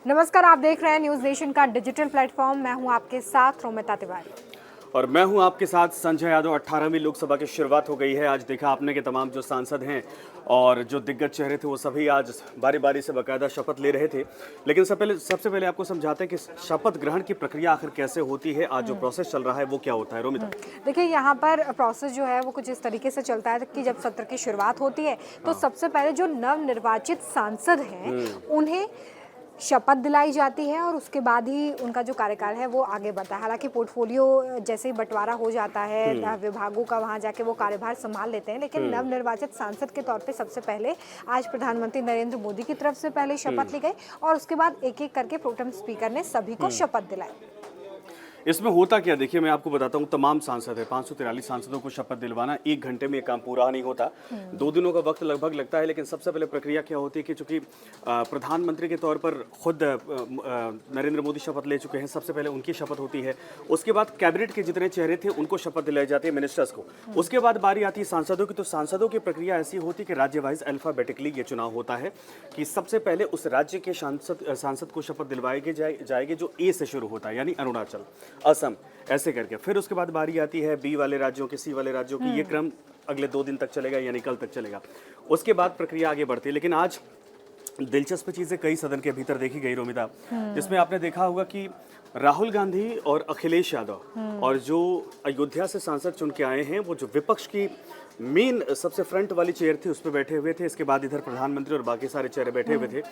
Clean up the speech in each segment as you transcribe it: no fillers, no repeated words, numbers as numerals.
नमस्कार, आप देख रहे हैं न्यूज़ नेशन का डिजिटल प्लेटफॉर्म। मैं हूं आपके साथ रोमिता तिवारी और मैं हूं आपके साथ संजय यादव। 18वीं लोकसभा की शुरुआत हो गई है। आज देखा आपने कि तमाम जो सांसद हैं और जो दिग्गज चेहरे थे वो सभी आज बारी बारी से बाकायदा शपथ ले रहे थे। लेकिन सबसे पहले आपको समझाते हैं कि शपथ ग्रहण की प्रक्रिया आखिर कैसे होती है। आज जो प्रोसेस चल रहा है वो क्या होता है, रोमिता? देखिए, यहाँ पर प्रोसेस जो है वो कुछ इस तरीके से चलता है कि जब सत्र की शुरुआत होती है तो सबसे पहले जो नवनिर्वाचित सांसद हैं उन्हें शपथ दिलाई जाती है और उसके बाद ही उनका जो कार्यकाल है वो आगे बढ़ता है। हालांकि पोर्टफोलियो जैसे ही बंटवारा हो जाता है विभागों का, वहां जाके वो कार्यभार संभाल लेते हैं, लेकिन नवनिर्वाचित सांसद के तौर पे सबसे पहले आज प्रधानमंत्री नरेंद्र मोदी की तरफ से पहले शपथ ली गई और उसके बाद एक एक करके प्रोटेम स्पीकर ने सभी को शपथ दिलाई। इसमें होता क्या, देखिए मैं आपको बताता हूँ। तमाम सांसद है, 543 सांसदों को शपथ दिलवाना 1 घंटे में ये काम पूरा नहीं होता। 2 दिनों का वक्त लगभग लगता है। लेकिन सबसे पहले प्रक्रिया क्या होती है कि चूंकि प्रधानमंत्री के तौर पर खुद नरेंद्र मोदी शपथ ले चुके हैं, सबसे पहले उनकी शपथ होती है। उसके बाद कैबिनेट के जितने चेहरे थे उनको शपथ दिलाई जाती है, मिनिस्टर्स को। उसके बाद बारी आती है सांसदों की। तो सांसदों की प्रक्रिया ऐसी होती है कि राज्य वाइज अल्फाबेटिकली ये चुनाव होता है कि सबसे पहले उस राज्य के सांसद को शपथ दिलवाई जाएगी जो ए से शुरू होता है, यानी अरुणाचल, असम, ऐसे करके। फिर उसके बाद बारी आती है बी वाले राज्यों की, सी वाले राज्यों की। ये क्रम अगले 2 दिन तक चलेगा, यानी कल तक चलेगा। उसके बाद प्रक्रिया आगे बढ़ती है। लेकिन आज दिलचस्प चीजें कई सदन के भीतर देखी गई, रोमिता, जिसमें आपने देखा होगा कि राहुल गांधी और अखिलेश यादव और जो अयोध्या से सांसद चुन के आए हैं, वो जो विपक्ष की मेन सबसे फ्रंट वाली चेयर थी उस पर बैठे हुए थे। इसके बाद इधर प्रधानमंत्री और बाकी सारे चेहरे बैठे हुए थे।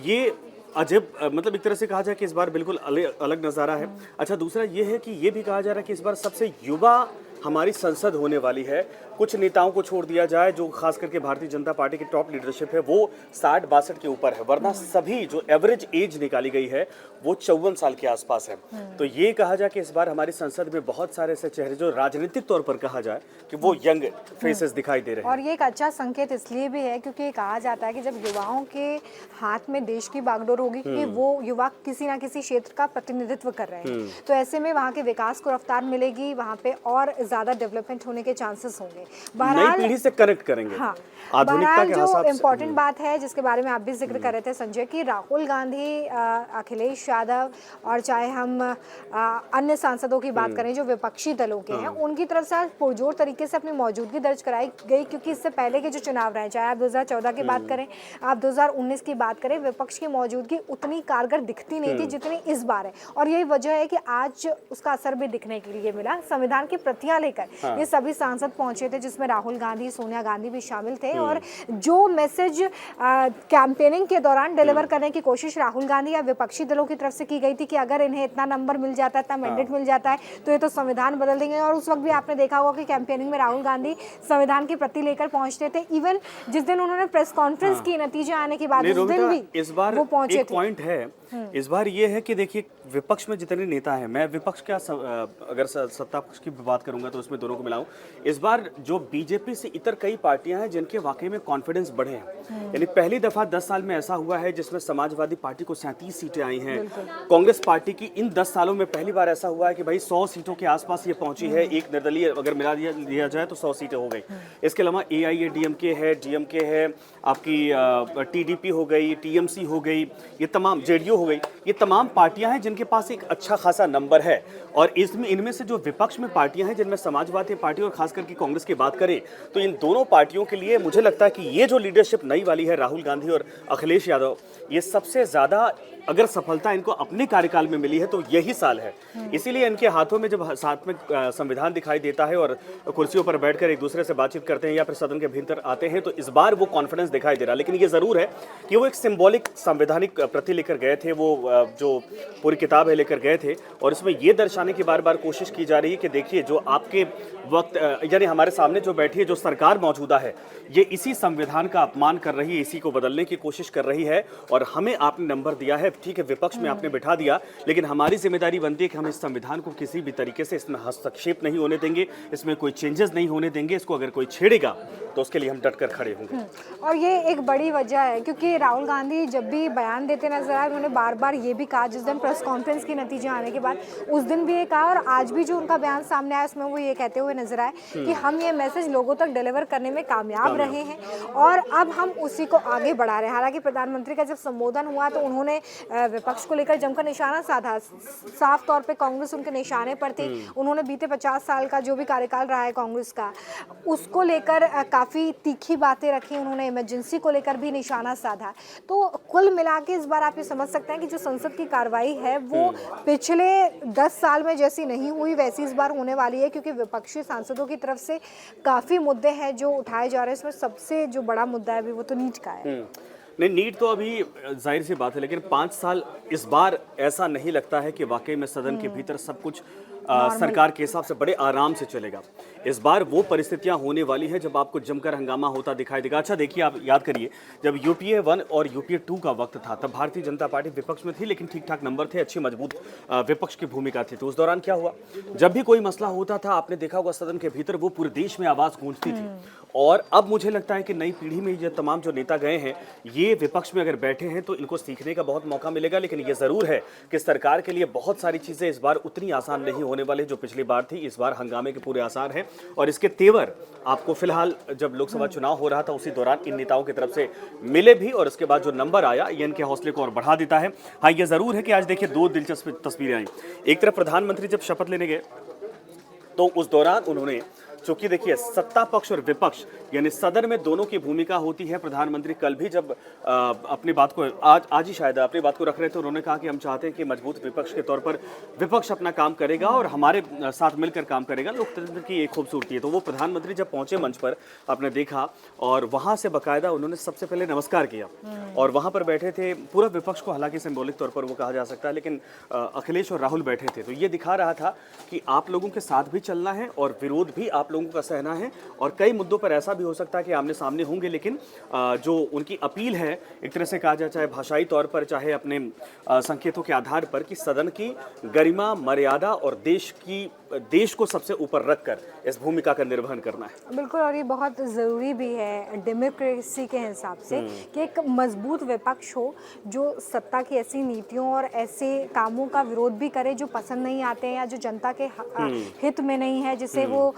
ये अजब, मतलब एक तरह से कहा जाए कि इस बार बिल्कुल अलग नज़ारा है। अच्छा, दूसरा ये है कि ये भी कहा जा रहा है कि इस बार सबसे युवा हमारी संसद होने वाली है। कुछ नेताओं को छोड़ दिया जाए, जो खास करके भारतीय जनता पार्टी की टॉप लीडरशिप है वो 60-62 के ऊपर है, वरना सभी जो एवरेज एज निकाली गई है वो 54 साल के आसपास है। तो ये कहा जाए कि इस बार हमारी संसद में बहुत सारे ऐसे चेहरे जो राजनीतिक तौर पर कहा जाए कि वो यंग फेसेस दिखाई दे रहे हैं। और ये एक अच्छा संकेत इसलिए भी है क्योंकि कहा जाता है कि जब युवाओं के हाथ में देश की बागडोर होगी, क्योंकि वो युवा किसी ना किसी क्षेत्र का प्रतिनिधित्व कर रहे हैं, तो ऐसे में वहाँ के विकास को रफ्तार मिलेगी, वहाँ पे और ज्यादा डेवलपमेंट होने के चांसेस होंगे। नई पीढ़ी से कनेक्ट करेंगे। हाँ, आधुनिकता के जो इम्पोर्टेंट बात है जिसके बारे में आप भी जिक्र कर रहे थे संजय, कि राहुल गांधी, अखिलेश यादव और चाहे हम अन्य सांसदों की बात करें जो विपक्षी दलों के हैं, उनकी तरफ से आज पुरजोर तरीके से अपनी मौजूदगी दर्ज कराई गई। क्योंकि इससे पहले के जो चुनाव रहे, चाहे आप 2014 की बात करें, आप 2019 की बात करें, विपक्ष की मौजूदगी उतनी कारगर दिखती नहीं थी जितनी इस बार है। और यही वजह है कि आज उसका असर भी दिखने के लिए मिला। संविधान की प्रतियां लेकर ये सभी सांसद पहुंचे थे, जिसमें राहुल गांधी, सोनिया गांधी भी शामिल थे। और जो मैसेज कैंपेनिंग के दौरान डिलीवर करने की कोशिश राहुल गांधी या विपक्षी दलों की तरफ से की गई थी कि अगर इन्हें इतना नंबर मिल जाता है, इतना मैंडेट मिल जाता है, तो ये तो संविधान बदल देंगे। और उस वक्त भी आपने देखा होगा कि कैंपेनिंग में राहुल गांधी संविधान की प्रति लेकर पहुंचते थे। इवन जिस दिन उन्होंने प्रेस कॉन्फ्रेंस की नतीजे आने के बाद, उस दिन भी इस बार वो पहुंचे एक पॉइंट है। इस बार ये है कि देखिए, विपक्ष में जितने नेता हैं, मैं विपक्ष का अगर सत्ता पक्ष की बात करूंगा तो उसमें दोनों को मिलाऊं। इस बार जो बीजेपी से इतर कई पार्टियां हैं जिनके वाकई में कॉन्फिडेंस बढ़े हैं। यानी पहली दफा 10 साल में ऐसा हुआ है जिसमें समाजवादी पार्टी को 37 सीटें आई हैं। कांग्रेस पार्टी की इन 10 सालों में पहली बार ऐसा हुआ है कि भाई 100 सीटों के आसपास ये पहुंची है। एक निर्दलीय अगर मिला दिया जाए तो 100 सीटें हो गई। इसके अलावा AIADMK है, DMK है, आपकी TDP हो गई, TMC हो गई, ये तमाम JDU हो गई, ये तमाम पार्टियां हैं जिनके पास एक अच्छा खासा नंबर है। और इनमें से जो विपक्ष में पार्टियां हैं, जिनमें समाजवादी पार्टी और खास करके कांग्रेस की बात करें, तो इन दोनों पार्टियों के लिए मुझे लगता है कि ये जो लीडरशिप नई वाली है, राहुल गांधी और अखिलेश यादव, ये सबसे ज्यादा अगर सफलता इनको अपने कार्यकाल में मिली है तो यही साल है। इसीलिए इनके हाथों में जब साथ में संविधान दिखाई देता है और कुर्सियों पर बैठकर एक दूसरे से बातचीत करते हैं या फिर सदन के भीतर आते हैं, तो इस बार वो कॉन्फिडेंस दिखाई दे रहा है। लेकिन ये जरूर है कि वो एक सिंबॉलिक संवैधानिक प्रति लेकर गए थे, वो जो पूरी किताब है लेकर गए थे। और इसमें ये दर्शाने की बार बार कोशिश की जा रही है कि देखिए, जो आपके वक्त यानी हमारे सामने जो बैठी है, जो सरकार मौजूदा है, ये इसी संविधान का अपमान कर रही है, इसी को बदलने की कोशिश कर रही है। और हमें आपने नंबर दिया है, ठीक है, विपक्ष में आपने बिठा दिया, लेकिन हमारी जिम्मेदारी बनती है कि हम इस संविधान को किसी भी तरीके से इसमें हस्तक्षेप नहीं होने देंगे, इसमें कोई चेंजेस नहीं होने देंगे। इसको अगर कोई छेड़ेगा तो उसके लिए हम डटकर खड़े होंगे। और ये एक बड़ी वजह है क्योंकि राहुल गांधी जब भी बयान देते नजर आए, उन्होंने बार बार ये भी कहा, जिस दिन प्रेस कॉन्फ्रेंस के नतीजे आने के बाद उस दिन भी ये कहा और आज भी जो उनका बयान सामने आया उसमें वो ये कहते हुए नजर आए कि हम ये मैसेज लोगों तक डिलीवर करने में कामयाब रहे हैं और अब हम उसी को आगे बढ़ा रहे हैं। हालांकि प्रधानमंत्री का जब संबोधन हुआ तो उन्होंने विपक्ष को लेकर जमकर निशाना साधा, साफ तौर पे कांग्रेस उनके निशाने पर थी। उन्होंने बीते 50 साल का जो भी कार्यकाल रहा है कांग्रेस का, उसको लेकर काफ़ी तीखी बातें रखी। उन्होंने इमरजेंसी को लेकर भी निशाना साधा। तो कुल मिला के इस बार आप ये समझ सकते हैं कि जो संसद की कार्रवाई है वो पिछले 10 साल में जैसी नहीं हुई वैसी इस बार होने वाली है, क्योंकि विपक्षी सांसदों की तरफ से काफ़ी मुद्दे हैं जो उठाए जा रहे हैं। इसमें सबसे जो बड़ा मुद्दा है अभी वो तो नीट का है। नहीं, नीट तो अभी जाहिर सी बात है, लेकिन 5 साल इस बार ऐसा नहीं लगता है कि वाकई में सदन के भीतर सब कुछ सरकार के हिसाब से बड़े आराम से चलेगा। इस बार वो परिस्थितियां होने वाली है जब आपको जमकर हंगामा होता दिखाई देगा। अच्छा देखिए, आप याद करिए जब यूपीए 1 और यूपीए 2 का वक्त था तब भारतीय जनता पार्टी विपक्ष में थी, लेकिन ठीक ठाक नंबर थे, अच्छी मजबूत विपक्ष की भूमिका थी। तो उस दौरान क्या हुआ, जब भी कोई मसला होता था आपने देखा होगा सदन के भीतर वो पूरे देश में आवाज गूंजती थी। और अब मुझे लगता है कि नई पीढ़ी में ये तमाम जो नेता गए हैं ये विपक्ष में अगर बैठे हैं तो इनको सीखने का बहुत मौका मिलेगा। लेकिन ये जरूर है कि सरकार के लिए बहुत सारी चीजें इस बार उतनी आसान नहीं होने वाली जो पिछली बार थी। इस बार हंगामे के पूरे आसार हैं और इसके तेवर आपको फिलहाल जब लोकसभा चुनाव हो रहा था उसी दौरान इन नेताओं की तरफ से मिले भी, और उसके बाद जो नंबर आया ये इनके हौसले को और बढ़ा देता है। हाँ, ये जरूर है कि आज देखिए 2 दिलचस्प तस्वीरें आई। एक तरफ प्रधानमंत्री जब शपथ लेने गए तो उस दौरान उन्होंने, चूंकि देखिए सत्ता पक्ष और विपक्ष यानी सदन में दोनों की भूमिका होती है। प्रधानमंत्री कल भी जब अपनी बात को आज ही शायद अपनी बात को रख रहे थे, उन्होंने कहा कि हम चाहते हैं कि मजबूत विपक्ष के तौर पर विपक्ष अपना काम करेगा और हमारे साथ मिलकर काम करेगा। लोकतंत्र की एक खूबसूरती है। तो वो प्रधानमंत्री जब पहुंचे मंच पर आपने देखा और वहां से बाकायदा उन्होंने सबसे पहले नमस्कार किया और वहां पर बैठे थे पूरा विपक्ष को, हालांकि सिंबॉलिक तौर पर वो कहा जा सकता है, लेकिन अखिलेश और राहुल बैठे थे। तो ये दिखा रहा था कि आप लोगों के साथ भी चलना है और विरोध भी आप लोगों का सहना है। और कई मुद्दों पर ऐसा भी हो सकता है कि आमने सामने होंगे, लेकिन जो उनकी अपील है एक तरह से कहा जाए, चाहे भाषाई तौर पर चाहे अपने संकेतों के आधार पर, कि सदन की गरिमा मर्यादा और देश को सबसे ऊपर रखकर इस भूमिका का निर्वहन करना है। बिल्कुल, और ये बहुत ज़रूरी भी है डेमोक्रेसी के हिसाब से कि एक मजबूत विपक्ष हो जो सत्ता की ऐसी नीतियों और ऐसे कामों का विरोध भी करे जो पसंद नहीं आते हैं या जो जनता के हित में नहीं है, जिसे वो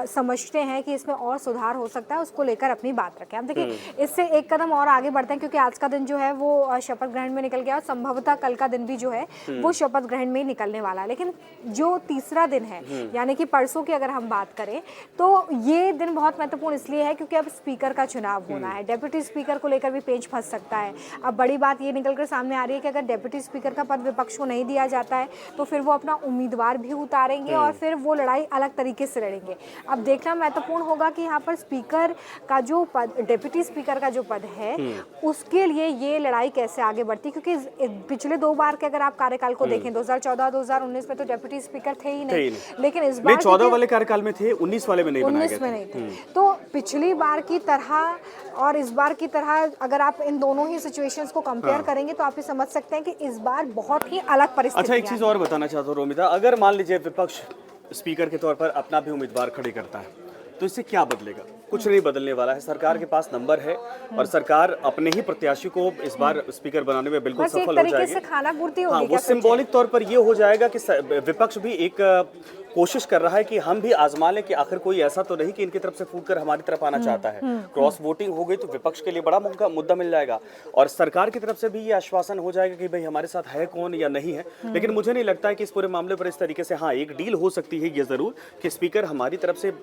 समझते हैं कि इसमें और सुधार हो सकता है, उसको लेकर अपनी बात रखें। अब देखिए इससे एक कदम और आगे बढ़ते हैं, क्योंकि आज का दिन जो है वो शपथ ग्रहण में निकल गया और संभवतः कल का दिन भी जो है वो शपथ ग्रहण में ही निकलने वाला है। लेकिन जो तीसरा दिन है यानी कि परसों की अगर हम बात करें तो ये दिन बहुत महत्वपूर्ण इसलिए है क्योंकि अब स्पीकर का चुनाव होना है। डेप्यूटी स्पीकर को लेकर भी पेच फंस सकता है। अब बड़ी बात ये निकल कर सामने आ रही है कि अगर डेप्यूटी स्पीकर का पद विपक्ष को नहीं दिया जाता है तो फिर वो अपना उम्मीदवार भी उतारेंगे और फिर वो लड़ाई अलग तरीके से लड़ेंगे। अब देखना महत्वपूर्ण होगा कि यहाँ पर स्पीकर का जो पद, डेप्यूटी स्पीकर का जो पद है, उसके लिए ये लड़ाई कैसे आगे बढ़ती, क्योंकि पिछले 2 बार के अगर आप कार्यकाल को देखें 2014-2019 में तो डेप्यूटी स्पीकर थे ही नहीं, लेकिन इस बार 14 वाले कार्यकाल में थे, 19 वाले में नहीं बनाए गए 19 में नहीं थे। तो पिछली बार की तरह और इस बार की तरह अगर आप इन दोनों ही सिचुएशंस को कंपेयर करेंगे तो आप ये समझ सकते हैं कि इस बार बहुत ही अलग परिस्थिति। अच्छा, एक चीज और बताना चाहता हूँ रोमिता, अगर मान लीजिए विपक्ष स्पीकर के तौर पर अपना भी उम्मीदवार खड़े करता है तो इससे क्या बदलेगा? कुछ नहीं बदलने वाला है। सरकार के पास नंबर है और सरकार अपने ही प्रत्याशी को इस बार स्पीकर बनाने में बिल्कुल सफल हो जाएगी। से खाना पूर्ति होगी। हाँ, वो सिंबॉलिक तौर पर ये हो जाएगा कि विपक्ष भी एक कोशिश कर रहा है कि हम भी आजमा लें कि आखिर कोई ऐसा तो नहीं कि इनकी तरफ से फूटकर हमारी तरफ आना चाहता है। क्रॉस वोटिंग हो गई तो विपक्ष के लिए बड़ा मुद्दा मिल जाएगा और सरकार की तरफ से भी ये आश्वासन हो जाएगा कि भाई हमारे साथ है कौन या नहीं है। लेकिन मुझे नहीं लगता है कि इस पूरे मामले पर इस तरीके से, हाँ एक डील हो सकती है ये जरूर कि स्पीकर हमारी तरफ से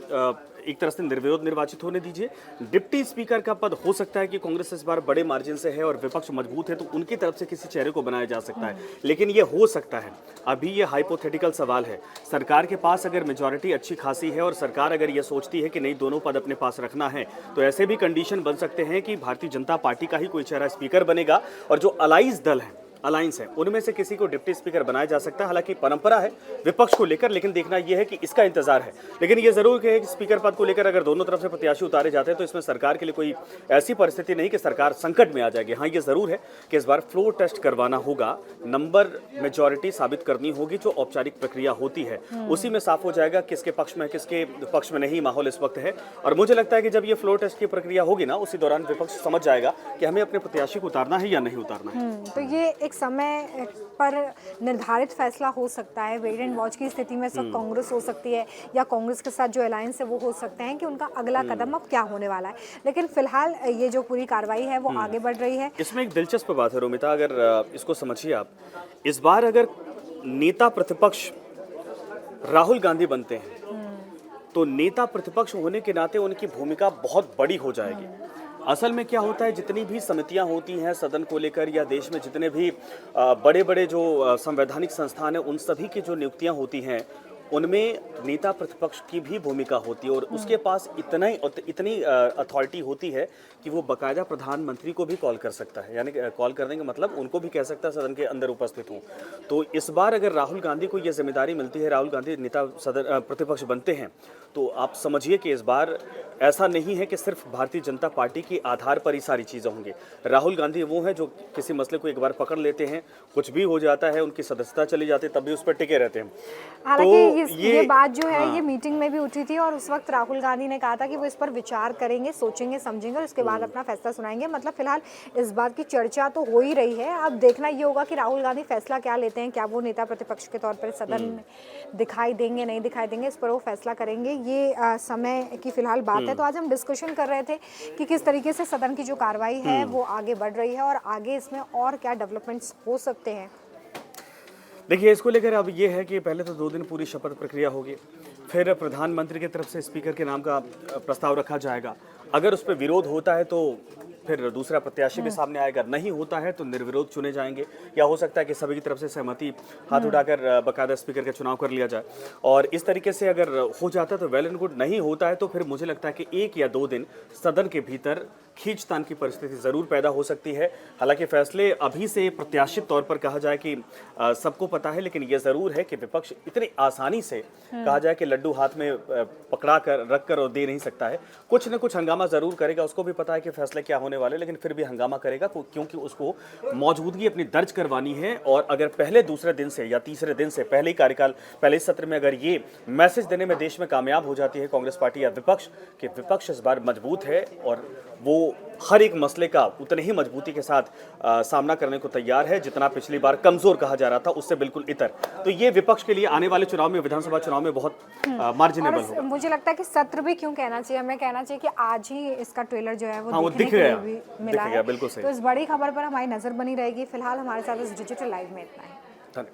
एक तरह से निर्विरोध निर्वाचित होने दीजिए। डिप्टी स्पीकर का पद हो सकता है कि कांग्रेस इस बार बड़े मार्जिन से है और विपक्ष मजबूत है तो उनकी तरफ से किसी चेहरे को बनाया जा सकता है, लेकिन ये हो सकता है। अभी ये हाइपोथेटिकल सवाल है। सरकार के पास अगर मेजॉरिटी अच्छी खासी है और सरकार अगर ये सोचती है कि नहीं दोनों पद अपने पास रखना है तो ऐसे भी कंडीशन बन सकते हैं कि भारतीय जनता पार्टी का ही कोई चेहरा स्पीकर बनेगा और जो अलाइज दल है, अलायंस है, उनमें से किसी को डिप्टी स्पीकर बनाया जा सकता है। हालांकि परंपरा है विपक्ष को लेकर, लेकिन देखना यह है कि इसका इंतजार है। लेकिन यह जरूर है कि स्पीकर पद को लेकर अगर दोनों तरफ से प्रत्याशी उतारे जाते हैं तो इसमें सरकार के लिए कोई ऐसी परिस्थिति नहीं कि सरकार संकट में आ जाएगी। हाँ, ये जरूर है कि इस बार फ्लोर टेस्ट करवाना होगा, नंबर मेजॉरिटी साबित करनी होगी, जो औपचारिक प्रक्रिया होती है उसी में साफ हो जाएगा किसके पक्ष में किसके पक्ष में नहीं माहौल इस वक्त है। और मुझे लगता है कि जब ये फ्लोर टेस्ट की प्रक्रिया होगी ना, उसी दौरान विपक्ष समझ जाएगा कि हमें अपने प्रत्याशी को उतारना है या नहीं उतारना है। तो ये एक समय पर निर्धारित फैसला हो सकता है, वेट एंड वॉच की स्थिति में इस वक्त कांग्रेस हो सकती है या कांग्रेस के साथ जो अलायंस है वो हो सकते हैं कि उनका अगला कदम अब क्या होने वाला है, लेकिन फिलहाल ये जो पूरी कार्रवाई है वो आगे बढ़ रही है। इसमें एक दिलचस्प बात है रोमिता, अगर इसको समझिए आप, इस बार अगर नेता प्रतिपक्ष राहुल गांधी बनते हैं तो नेता प्रतिपक्ष होने के नाते उनकी भूमिका बहुत बड़ी हो जाएगी। असल में क्या होता है, जितनी भी समितियां होती हैं सदन को लेकर या देश में जितने भी बड़े बड़े जो संवैधानिक संस्थान हैं उन सभी की जो नियुक्तियां होती हैं उनमें नेता प्रतिपक्ष की भी भूमिका होती है और उसके पास इतनी अथॉरिटी होती है कि वो बाकायदा प्रधानमंत्री को भी कॉल कर सकता है, यानी कॉल करने का मतलब उनको भी कह सकता है सदन के अंदर उपस्थित हूँ। तो इस बार अगर राहुल गांधी को ये जिम्मेदारी मिलती है, राहुल गांधी नेता सदन प्रतिपक्ष बनते हैं, तो आप समझिए कि इस बार ऐसा नहीं है कि सिर्फ भारतीय जनता पार्टी के आधार पर ही सारी चीज़ें होंगी। राहुल गांधी वो हैं जो किसी मसले को एक बार पकड़ लेते हैं, कुछ भी हो जाता है, उनकी सदस्यता चली जाती है, तब भी उस पर टिके रहते हैं। हालांकि ये बात जो है ये मीटिंग में भी उठी थी और उस वक्त राहुल गांधी ने कहा था कि वो इस पर विचार करेंगे, सोचेंगे, समझेंगे और उसके बाद अपना फैसला सुनाएंगे। मतलब फिलहाल इस बात की चर्चा तो हो ही रही है, अब देखना ये होगा कि राहुल गांधी फैसला क्या लेते हैं, क्या वो नेता प्रतिपक्ष के तौर पर सदन में दिखाई देंगे, नहीं दिखाई देंगे, इस पर वो फैसला करेंगे। ये समय की फिलहाल बात है। तो आज हम डिस्कशन कर रहे थे कि किस तरीके से सदन की जो कार्रवाई है वो आगे बढ़ रही है और आगे इसमें और क्या डेवलपमेंट्स हो सकते हैं। देखिए, इसको लेकर अब ये है कि पहले तो 2 दिन पूरी शपथ प्रक्रिया होगी, फिर प्रधानमंत्री की तरफ से स्पीकर के नाम का प्रस्ताव रखा जाएगा। अगर उस पर विरोध होता है तो फिर दूसरा प्रत्याशी भी सामने आएगा, नहीं होता है तो निर्विरोध चुने जाएंगे, या हो सकता है कि सभी की तरफ से सहमति हाथ उठाकर बाकायदा स्पीकर का चुनाव कर लिया जाए। और इस तरीके से अगर हो जाता है तो वेल एंड गुड, नहीं होता है तो फिर मुझे लगता है कि 1 या 2 दिन सदन के भीतर खींचतान की परिस्थिति जरूर पैदा हो सकती है। हालांकि फैसले अभी से प्रत्याशित तौर पर कहा जाए कि सबको पता है, लेकिन यह जरूर है कि विपक्ष इतनी आसानी से कहा जाए कि लड्डू हाथ में पकड़ा कर रख कर और दे नहीं सकता है। कुछ न कुछ हंगामा जरूर करेगा, उसको भी पता है कि फैसले क्या होने वाले, लेकिन फिर भी हंगामा करेगा क्योंकि उसको मौजूदगी अपनी दर्ज करवानी है। और अगर पहले दूसरे दिन से या तीसरे दिन से, पहले ही कार्यकाल, पहले सत्र में अगर ये मैसेज देने में देश में कामयाब हो जाती है कांग्रेस पार्टी या विपक्ष कि विपक्ष इस बार मजबूत है और वो हर एक मसले का उतने ही मजबूती के साथ सामना करने को तैयार है जितना पिछली बार कमजोर कहा जा रहा था, उससे बिल्कुल इतर, तो ये विपक्ष के लिए आने वाले चुनाव में, विधानसभा चुनाव में बहुत मार्जिनेबल होगा। मुझे लगता है कि सत्र भी क्यों कहना चाहिए, हमें कहना चाहिए कि आज ही इसका ट्रेलर जो है वो देखने दिख के लिए गया, भी मिला है। बिल्कुल सही। तो इस बड़ी खबर पर हमारी नजर बनी रहेगी। फिलहाल हमारे साथ इस डिजिटल लाइव में इतना है।